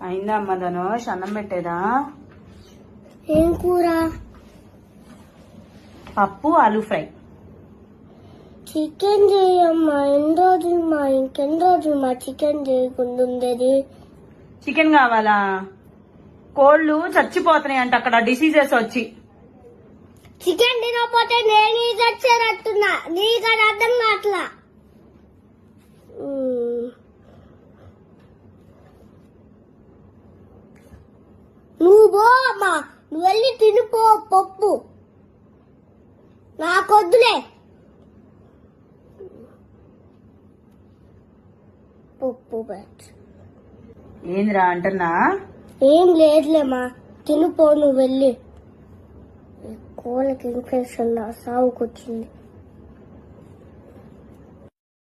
అయిందా అమ్మ ధనుష్? అన్నం పెట్టేదా? ఏం కూర? పప్పు ఆలూ ఫ్రై. చికెన్ చేయమ్మా. ఇంకెన్ని రోజులు మా చికెన్ చేయకుండా ఉండేది? చికెన్ కావాలా? కోళ్ళు చచ్చిపోతున్నాయి అంట అక్కడ డిసీజెస్ వచ్చి. చికెన్ తినకపోతే నేను చచ్చేటట్టున్నా. నీకు అది అర్థం కావట్లా. నువ్వు పో అమ్మా, నువ్వు వెళ్ళి తినిపో పప్పు. నాకొద్దులే పప్పు. ఏందిరా అంటున్నా? ఏం లేదులేమ్మా, తినిపో నువ్వు వెళ్ళి. కోళ్ళకి ఇన్ఫెక్షన్ సాగుకొచ్చింది.